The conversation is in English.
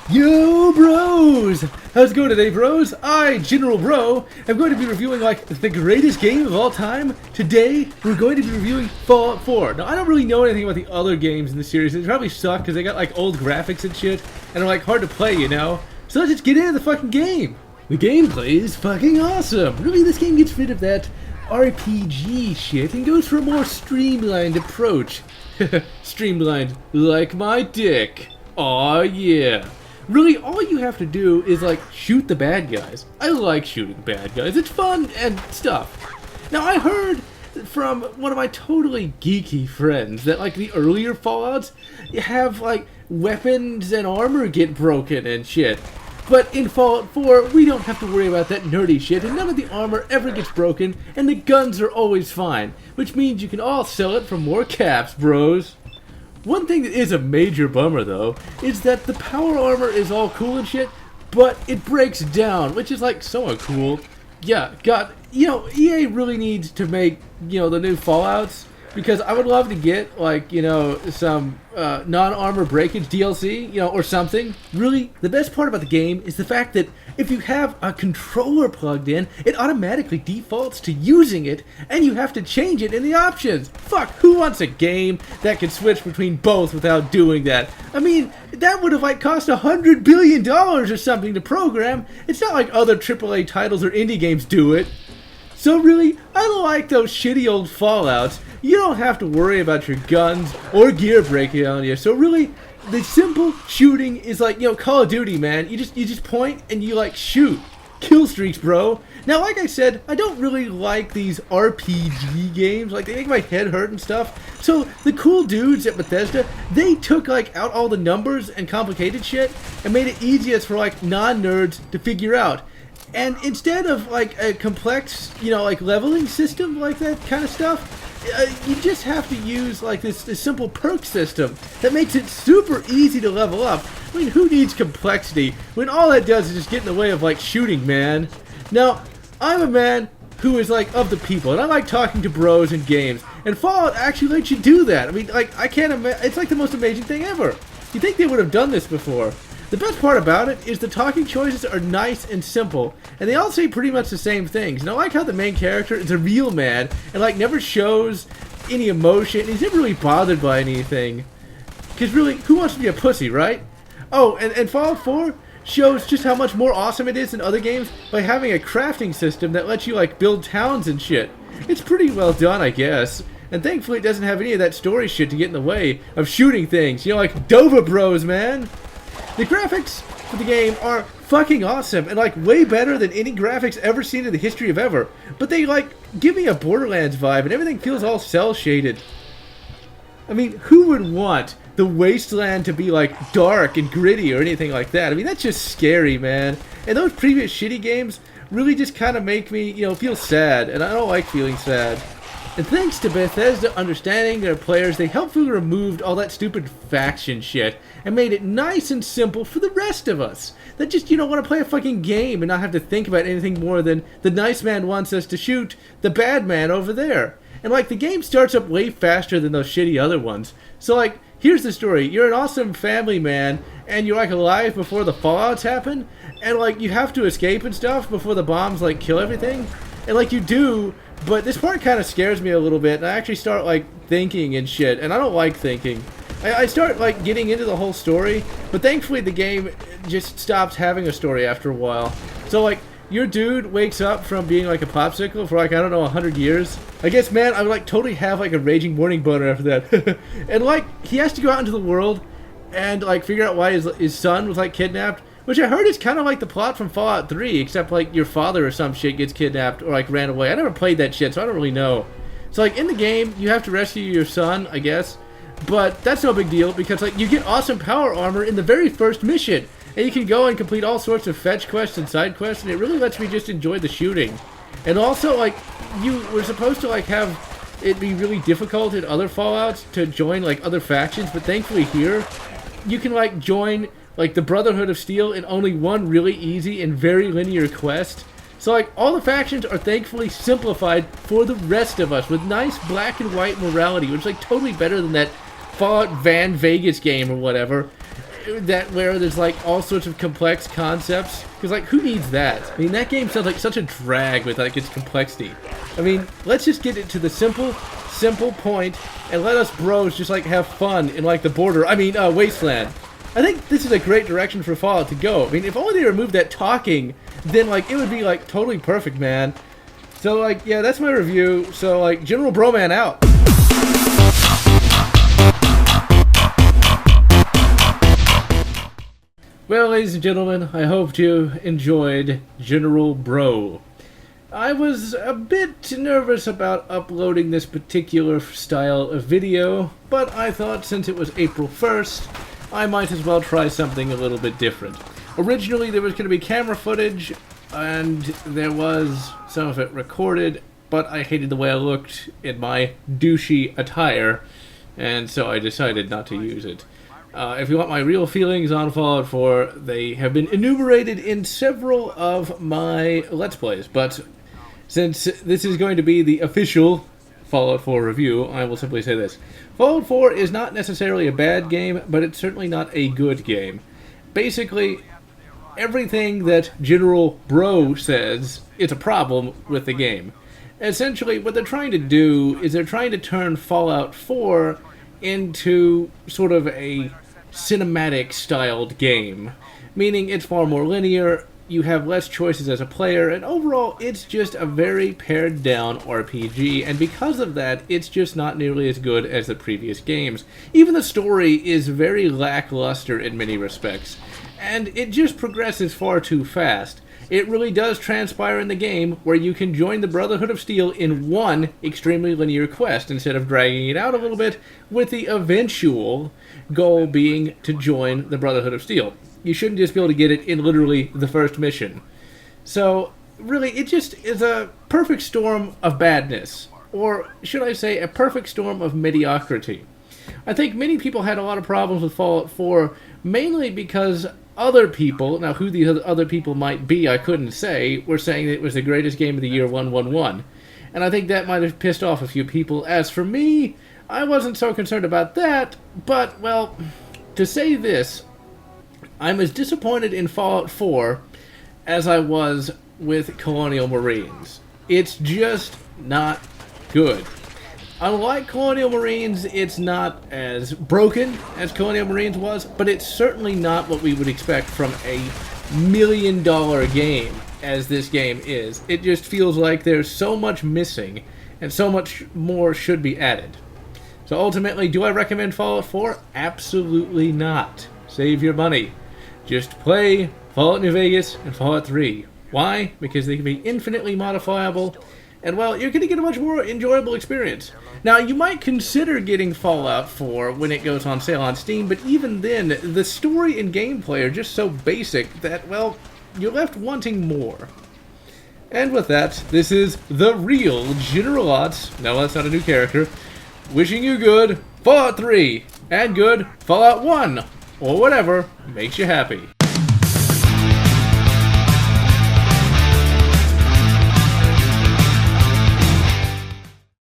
Yo, bros! How's it going today, bros? GeneralBro, am going to be reviewing, like, the greatest game of all time. Today, we're going to be reviewing Fallout 4. Now, I don't really know anything about the other games in the series. They probably suck because they got, like, old graphics and shit, and are, like, hard to play, you know? So let's just get into the fucking game. The gameplay is fucking awesome. Really, this game gets rid of that RPG shit and goes for a more streamlined approach. Streamlined like my dick. Aw, yeah. Really, all you have to do is, like, shoot the bad guys. I like shooting bad guys. It's fun and stuff. Now, I heard from one of my totally geeky friends that, like, the earlier Fallouts have, like, weapons and armor get broken and shit. But in Fallout 4, we don't have to worry about that nerdy shit, and none of the armor ever gets broken, and the guns are always fine. Which means you can all sell it for more caps, bros. One thing that is a major bummer, though, is that the power armor is all cool and shit, but it breaks down, which is, like, somewhat cool. Yeah, God, you know, EA really needs to make, you know, the new Fallouts, because I would love to get, like, you know, some non-armor breakage DLC, you know, or something. Really, the best part about the game is the fact that if you have a controller plugged in, it automatically defaults to using it, and you have to change it in the options. Fuck, who wants a game that can switch between both without doing that? I mean, that would have, like, cost $100 billion or something to program. It's not like other AAA titles or indie games do it. So really, I like those shitty old Fallouts. You don't have to worry about your guns or gear breaking on you. So really, the simple shooting is like, you know, Call of Duty, man. You just point and you, like, shoot. Kill streaks, bro. Now, like I said, I don't really like these RPG games. Like, they make my head hurt and stuff. So the cool dudes at Bethesda, they took, like, out all the numbers and complicated shit and made it easiest for, like, non-nerds to figure out. And instead of, like, a complex, you know, like, leveling system like that kind of stuff, you just have to use, like, this simple perk system that makes it super easy to level up. I mean, who needs complexity when all that does is just get in the way of, like, shooting, man? Now, I'm a man who is, like, of the people, and I like talking to bros in games, and Fallout actually lets you do that. I mean, like, I can't imagine, it's like the most amazing thing ever. You'd think they would have done this before. The best part about it is the talking choices are nice and simple, and they all say pretty much the same things. And I like how the main character is a real man, and, like, never shows any emotion. He's never really bothered by anything. Because really, who wants to be a pussy, right? Oh, and Fallout 4 shows just how much more awesome it is than other games by having a crafting system that lets you, like, build towns and shit. It's pretty well done, I guess. And thankfully it doesn't have any of that story shit to get in the way of shooting things. You know, like Dover Bros, man. The graphics for the game are fucking awesome and, like, way better than any graphics ever seen in the history of ever. But they, like, give me a Borderlands vibe and everything feels all cel-shaded. I mean, who would want the wasteland to be, like, dark and gritty or anything like that? I mean, that's just scary, man. And those previous shitty games really just kind of make me, you know, feel sad. And I don't like feeling sad. And thanks to Bethesda understanding their players, they helpfully removed all that stupid faction shit and made it nice and simple for the rest of us that just, you know, want to play a fucking game and not have to think about anything more than the nice man wants us to shoot the bad man over there. And, like, the game starts up way faster than those shitty other ones. So, like, here's the story. You're an awesome family man, and you're, like, alive before the Fallouts happen, and, like, you have to escape and stuff before the bombs, like, kill everything. And, like, you do, but this part kind of scares me a little bit, and I actually start, like, thinking and shit, and I don't like thinking. I start, like, getting into the whole story, but thankfully the game just stops having a story after a while. So, like, your dude wakes up from being, like, a popsicle for, like, I don't know, 100 years. I guess, man, I would, like, totally have, like, a raging morning boner after that. And, like, he has to go out into the world and, like, figure out why his son was, like, kidnapped. Which I heard is kind of like the plot from Fallout 3, except, like, your father or some shit gets kidnapped or, like, ran away. I never played that shit, so I don't really know. So, like, in the game, you have to rescue your son, I guess. But that's no big deal because, like, you get awesome power armor in the very first mission. And you can go and complete all sorts of fetch quests and side quests, and it really lets me just enjoy the shooting. And also, like, you were supposed to, like, have it be really difficult in other Fallouts to join, like, other factions, but thankfully here, you can, like, join, like, the Brotherhood of Steel in only one really easy and very linear quest. So, like, all the factions are thankfully simplified for the rest of us with nice black and white morality, which is, like, totally better than that Fallout Van Vegas game or whatever. that where there's like all sorts of complex concepts, because like who needs that? I mean, that game sounds like such a drag with like its complexity. I mean, let's just get it to the simple point and let us bros just like have fun in like the border, Wasteland. I think this is a great direction for Fallout to go. I mean, if only they removed that talking, then like it would be like totally perfect, man. So like, yeah, that's my review. So like, GeneralBro man out. Well, ladies and gentlemen, I hope you enjoyed GeneralBro. I was a bit nervous about uploading this particular style of video, but I thought since it was April 1st, I might as well try something a little bit different. Originally, there was going to be camera footage, and there was some of it recorded, but I hated the way I looked in my douchey attire, and so I decided not to use it. If you want my real feelings on Fallout 4, they have been enumerated in several of my Let's Plays, but since this is going to be the official Fallout 4 review, I will simply say this. Fallout 4 is not necessarily a bad game, but it's certainly not a good game. Basically, everything that GeneralBro says is a problem with the game. Essentially, what they're trying to do is they're trying to turn Fallout 4 into sort of a cinematic-styled game, meaning it's far more linear, you have less choices as a player, and overall it's just a very pared-down RPG, and because of that, it's just not nearly as good as the previous games. Even the story is very lackluster in many respects, and it just progresses far too fast. It really does transpire in the game where you can join the Brotherhood of Steel in one extremely linear quest instead of dragging it out a little bit, with the eventual goal being to join the Brotherhood of Steel. You shouldn't just be able to get it in literally the first mission. So, really, it just is a perfect storm of badness. Or, should I say, a perfect storm of mediocrity. I think many people had a lot of problems with Fallout 4, mainly because other people, now who these other people might be I couldn't say, were saying that it was the greatest game of the year 111. And I think that might have pissed off a few people. As for me, I wasn't so concerned about that, but, well, to say this, I'm as disappointed in Fallout 4 as I was with Colonial Marines. It's just not good. Unlike Colonial Marines, it's not as broken as Colonial Marines was, but it's certainly not what we would expect from a $1 million game as this game is. It just feels like there's so much missing, and so much more should be added. So ultimately, do I recommend Fallout 4? Absolutely not. Save your money. Just play Fallout New Vegas and Fallout 3. Why? Because they can be infinitely modifiable, and well, you're going to get a much more enjoyable experience. Now, you might consider getting Fallout 4 when it goes on sale on Steam, but even then, the story and gameplay are just so basic that, well, you're left wanting more. And with that, this is the real GeneralBro, no, that's not a new character, wishing you good Fallout 3, and good Fallout 1, or whatever makes you happy.